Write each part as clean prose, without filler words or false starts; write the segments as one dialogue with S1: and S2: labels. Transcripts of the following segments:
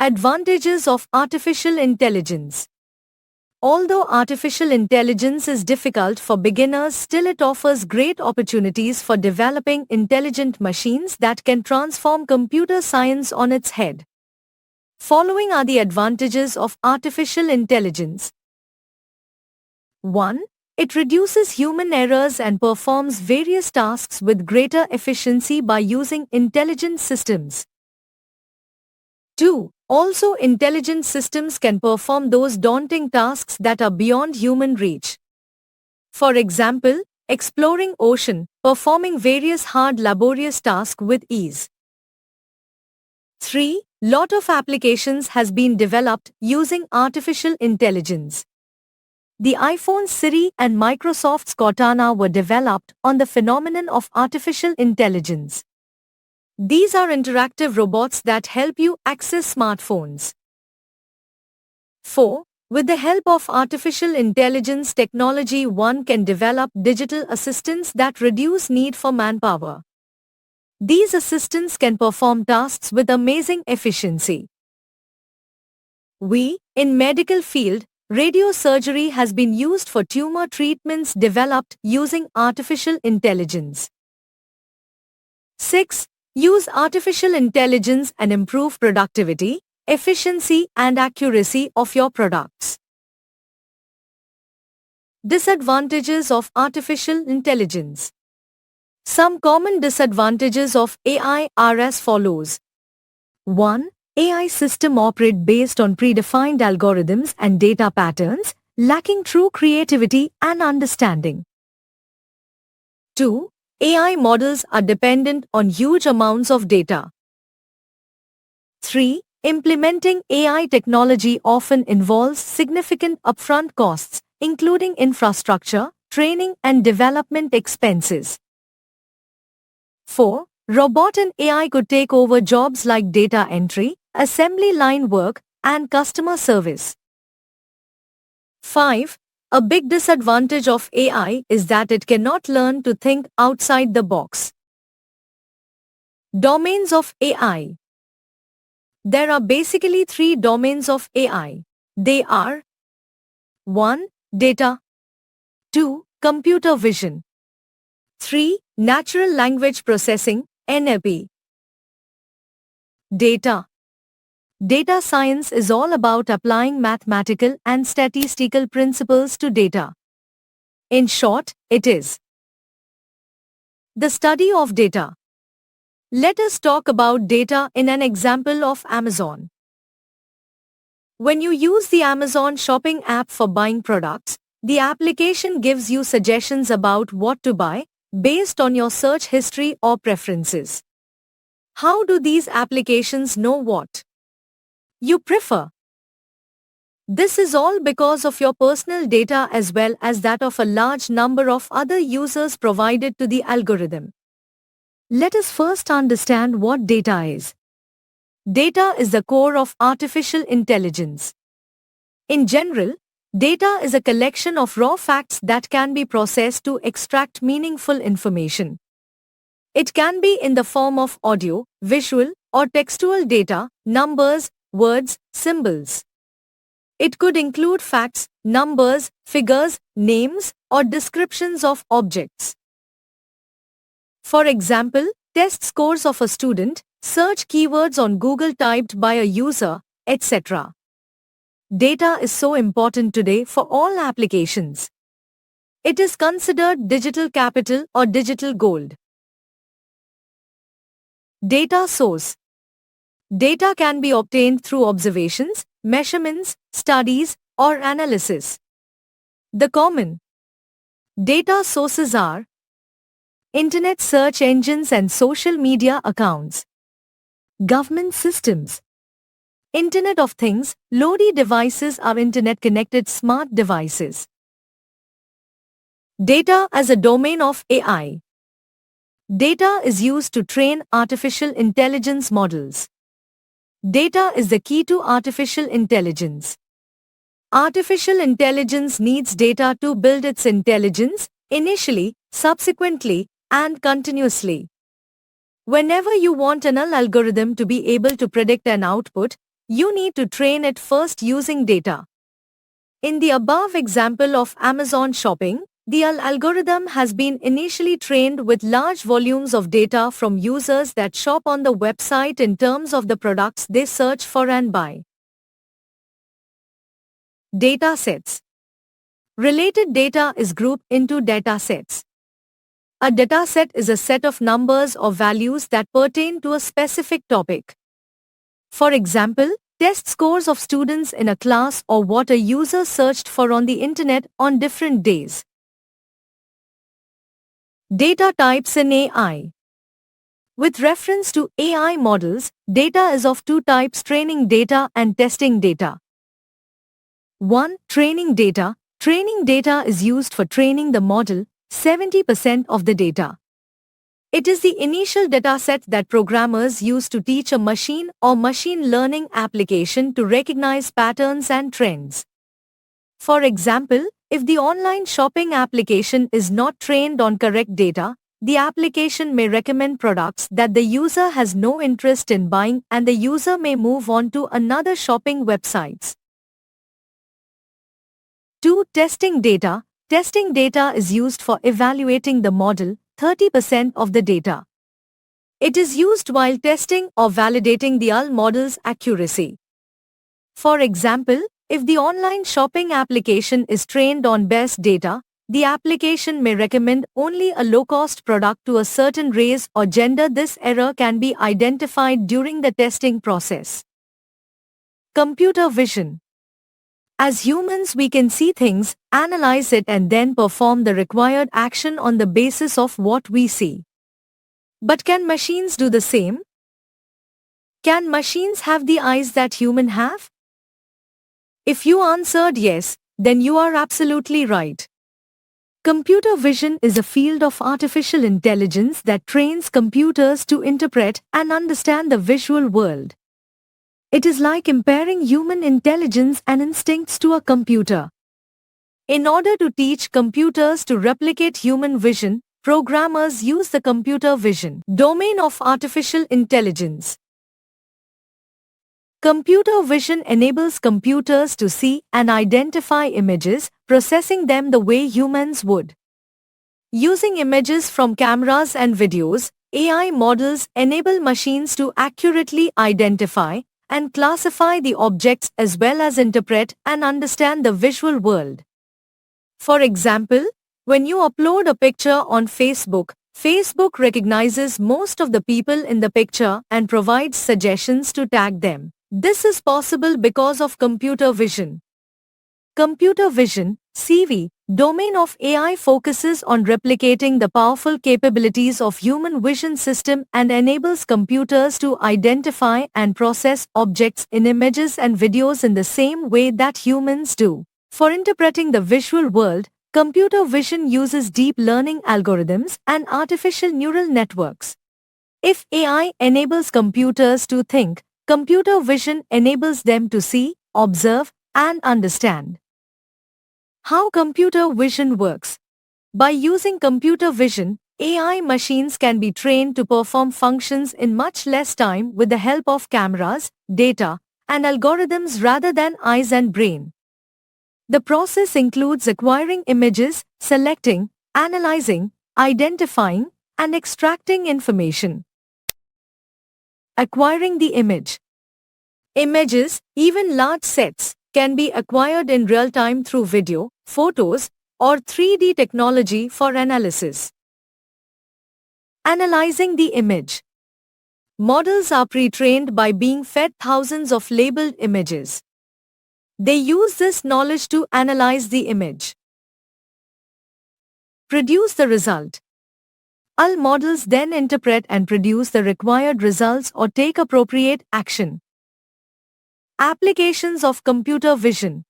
S1: Advantages of artificial intelligence. Although artificial intelligence is difficult for beginners, still it offers great opportunities for developing intelligent machines that can transform computer science on its head. Following are the advantages of artificial intelligence. 1. It reduces human errors and performs various tasks with greater efficiency by using intelligent systems. 2. Also, intelligent systems can perform those daunting tasks that are beyond human reach. For example, exploring ocean, performing various hard laborious tasks with ease. 3. Lot of applications has been developed using artificial intelligence. The iPhone Siri and Microsoft's Cortana were developed on the phenomenon of artificial intelligence. These are interactive robots that help you access smartphones. 4. With the help of artificial intelligence technology, one can develop digital assistants that reduce need for manpower. These assistants can perform tasks with amazing efficiency. In medical field, radiosurgery has been used for tumor treatments developed using artificial intelligence. 6. Use artificial intelligence and improve productivity, efficiency and accuracy of your products. Disadvantages of artificial intelligence. Some common disadvantages of AI are as follows. 1. AI system operate based on predefined algorithms and data patterns, lacking true creativity and understanding. 2. AI models are dependent on huge amounts of data. 3. Implementing AI technology often involves significant upfront costs, including infrastructure, training and development expenses. 4. Robot and AI could take over jobs like data entry, assembly line work, and customer service. 5. A big disadvantage of AI is that it cannot learn to think outside the box. Domains of AI. There are basically 3 domains of AI. They are 1. Data. 2. Computer vision. 3. Natural language processing, NLP. Data. Data science is all about applying mathematical and statistical principles to data. In short, it is the study of data. Let us talk about data in an example of Amazon. When you use the Amazon shopping app for buying products, the application gives you suggestions about what to buy based on your search history or preferences. How do these applications know what you prefer? This is all because of your personal data as well as that of a large number of other users provided to the algorithm. Let us first understand what data is. Data is the core of artificial intelligence. In general, data is a collection of raw facts that can be processed to extract meaningful information. It can be in the form of audio, visual, or textual data, numbers, words, symbols. It could include facts, numbers, figures, names, or descriptions of objects. For example, test scores of a student, search keywords on Google typed by a user, etc. Data is so important today for all applications. It is considered digital capital or digital gold. Data source. Data can be obtained through observations, measurements, studies, or analysis. The common data sources are Internet search engines and social media accounts, government systems, Internet of Things, LoDi devices are Internet-connected smart devices. Data as a domain of AI. Data is used to train artificial intelligence models. Data is the key to artificial intelligence. Artificial intelligence needs data to build its intelligence, initially, subsequently, and continuously. Whenever you want an algorithm to be able to predict an output, You need to train it first using data. In the above example of Amazon shopping, the algorithm has been initially trained with large volumes of data from users that shop on the website in terms of the products they search for and buy. Data sets. Related data is grouped into data sets. A dataset is a set of numbers or values that pertain to a specific topic. For example, test scores of students in a class or what a user searched for on the internet on different days. Data types in AI. With reference to AI models, data is of two types: training data and testing data. 1. Training data. Training data is used for training the model, 70% of the data. It is the initial dataset that programmers use to teach a machine or machine learning application to recognize patterns and trends. For example, if the online shopping application is not trained on correct data, the application may recommend products that the user has no interest in buying and the user may move on to another shopping websites. 2. Testing data. Testing data is used for evaluating the model, 30% of the data. It is used while testing or validating the model's accuracy. For example, if the online shopping application is trained on best data, the application may recommend only a low-cost product to a certain race or gender. This error can be identified during the testing process. Computer vision. As humans, we can see things, analyze it and then perform the required action on the basis of what we see. But can machines do the same? Can machines have the eyes that humans have? If you answered yes, then you are absolutely right. Computer vision is a field of artificial intelligence that trains computers to interpret and understand the visual world. It is like comparing human intelligence and instincts to a computer. In order to teach computers to replicate human vision, programmers use the computer vision domain of artificial intelligence. Computer vision enables computers to see and identify images, processing them the way humans would. Using images from cameras and videos, AI models enable machines to accurately identify and classify the objects as well as interpret and understand the visual world. For example, when you upload a picture on Facebook, Facebook recognizes most of the people in the picture and provides suggestions to tag them. This is possible because of computer vision. Computer vision, CV, domain of AI focuses on replicating the powerful capabilities of human vision system and enables computers to identify and process objects in images and videos in the same way that humans do. For interpreting the visual world, computer vision uses deep learning algorithms and artificial neural networks. If AI enables computers to think, computer vision enables them to see, observe, and understand. How computer vision works. By using computer vision, AI machines can be trained to perform functions in much less time with the help of cameras, data, and algorithms rather than eyes and brain. The process includes acquiring images, selecting, analyzing, identifying, and extracting information. Acquiring the image. Images, even large sets, can be acquired in real time through video, photos, or 3D technology for analysis. Analyzing the image. Models are pre-trained by being fed thousands of labeled images. They use this knowledge to analyze the image. Produce the result. All models then interpret and produce the required results or take appropriate action. Applications of computer vision.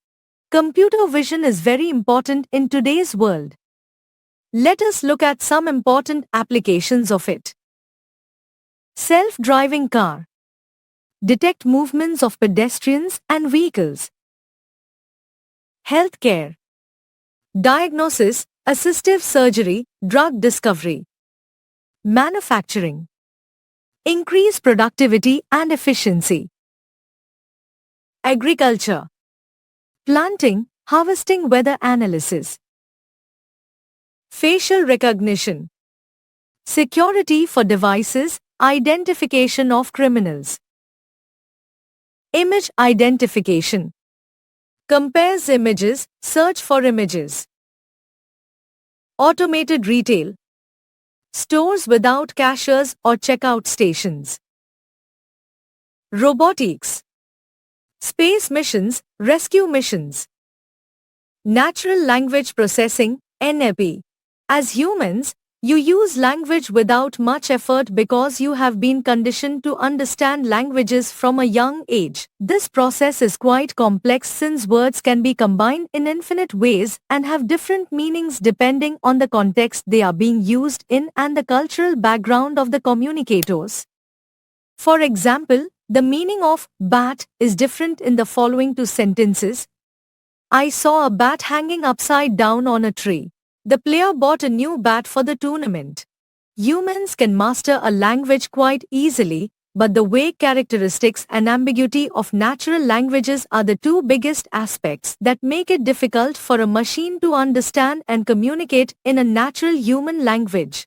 S1: Computer vision is very important in today's world. Let us look at some important applications of it. Self-driving car. Detect movements of pedestrians and vehicles. Healthcare. Diagnosis, assistive surgery, drug discovery. Manufacturing. Increase productivity and efficiency. agriculture, planting, harvesting, weather analysis, facial recognition, security for devices, identification of criminals, image identification, compares images, search for images, automated retail, stores without cashiers or checkout stations, robotics, space missions, rescue missions, natural language processing, NLP. As humans, you use language without much effort because you have been conditioned to understand languages from a young age. This process is quite complex since words can be combined in infinite ways and have different meanings depending on the context they are being used in and the cultural background of the communicators. For example, the meaning of bat is different in the following two sentences. I saw a bat hanging upside down on a tree. The player bought a new bat for the tournament. Humans can master a language quite easily, but the vague characteristics and ambiguity of natural languages are the two biggest aspects that make it difficult for a machine to understand and communicate in a natural human language.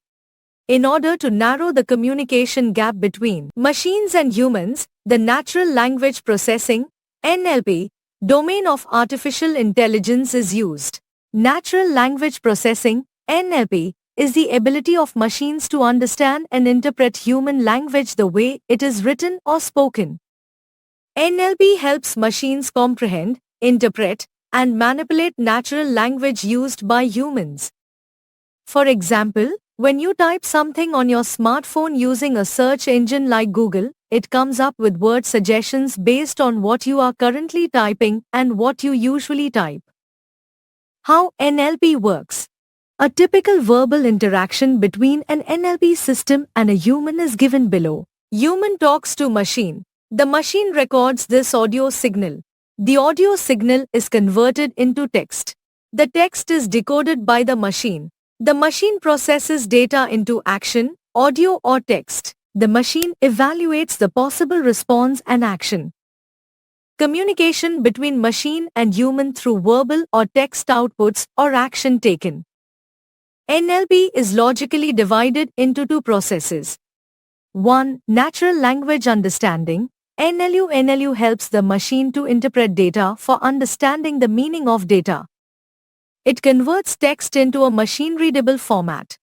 S1: In order to narrow the communication gap between machines and humans, the natural language processing (NLP) domain of artificial intelligence is used. Natural language processing (NLP) is the ability of machines to understand and interpret human language the way it is written or spoken. NLP helps machines comprehend, interpret, and manipulate natural language used by humans. For example, when you type something on your smartphone using a search engine like Google, it comes up with word suggestions based on what you are currently typing and what you usually type. How NLP works. A typical verbal interaction between an NLP system and a human is given below. Human talks to machine. The machine records this audio signal. The audio signal is converted into text. The text is decoded by the machine. The machine processes data into action, audio or text. The machine evaluates the possible response and action. Communication between machine and human through verbal or text outputs or action taken. NLP is logically divided into two processes. 1. Natural language understanding. NLU helps the machine to interpret data for understanding the meaning of data. It converts text into a machine-readable format.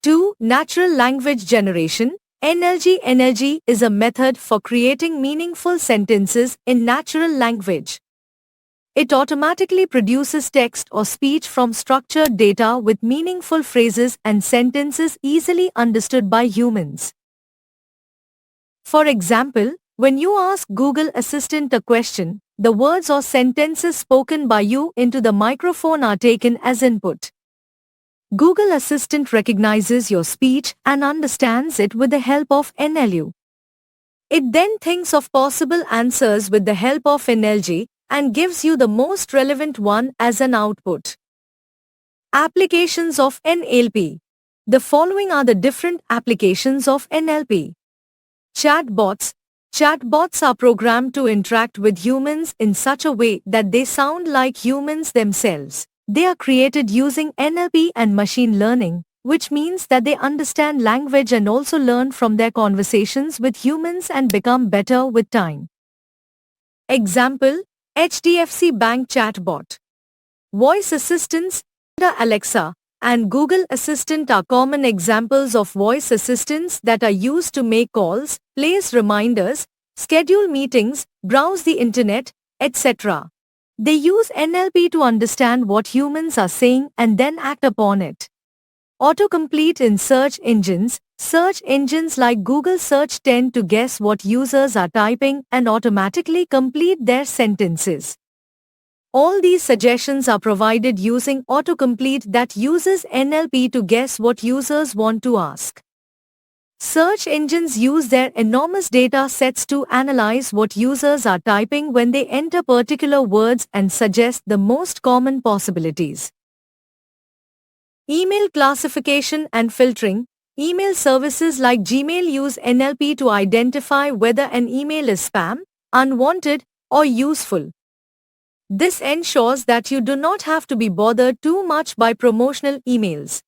S1: 2. Natural language generation. NLG is a method for creating meaningful sentences in natural language. It automatically produces text or speech from structured data with meaningful phrases and sentences easily understood by humans. For example, when you ask Google Assistant a question, the words or sentences spoken by you into the microphone are taken as input. Google Assistant recognizes your speech and understands it with the help of NLU. It then thinks of possible answers with the help of NLG and gives you the most relevant one as an output. Applications of NLP. The following are the different applications of NLP. Chatbots. Chatbots are programmed to interact with humans in such a way that they sound like humans themselves. They are created using NLP and machine learning, which means that they understand language and also learn from their conversations with humans and become better with time. Example, HDFC Bank chatbot. Voice assistants, Alexa, and Google Assistant are common examples of voice assistants that are used to make calls, place reminders, schedule meetings, browse the internet, etc. They use NLP to understand what humans are saying and then act upon it. Autocomplete in search engines. Search engines like Google Search tend to guess what users are typing and automatically complete their sentences. All these suggestions are provided using autocomplete that uses NLP to guess what users want to ask. Search engines use their enormous data sets to analyze what users are typing when they enter particular words and suggest the most common possibilities. Email classification and filtering. Email services like Gmail use NLP to identify whether an email is spam, unwanted, or useful. This ensures that you do not have to be bothered too much by promotional emails.